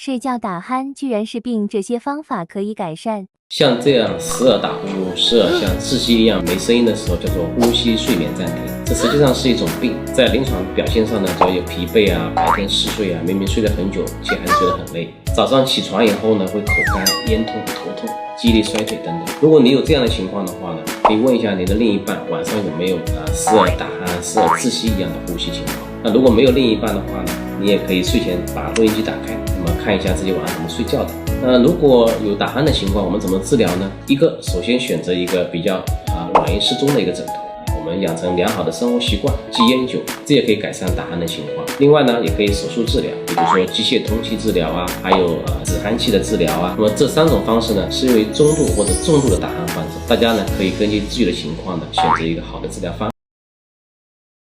睡觉打鼾居然是病，这些方法可以改善。像这样时而打呼，时而像窒息一样没声音的时候，叫做呼吸睡眠暂停。这实际上是一种病，在临床表现上呢，主要有疲惫啊、白天嗜睡啊，明明睡得很久，且还是睡得很累。早上起床以后呢，会口干、咽痛、头痛、记忆力衰退等等。如果你有这样的情况的话呢，可以问一下你的另一半晚上有没有时而打鼾、时而窒息一样的呼吸情况。那如果没有另一半的话呢，你也可以睡前把录音机打开，那么看一下自己晚上怎么睡觉的。那如果有打鼾的情况，我们怎么治疗呢？首先选择一个比较软硬适中的一个枕头，我们养成良好的生活习惯，忌烟酒，这也可以改善打鼾的情况。另外呢，也可以手术治疗，比如说机械通气治疗啊，还有止鼾器的治疗啊。那么这3种方式呢，适用于中度或者重度的打鼾患者。大家呢可以根据自己的情况呢，选择一个好的治疗方案。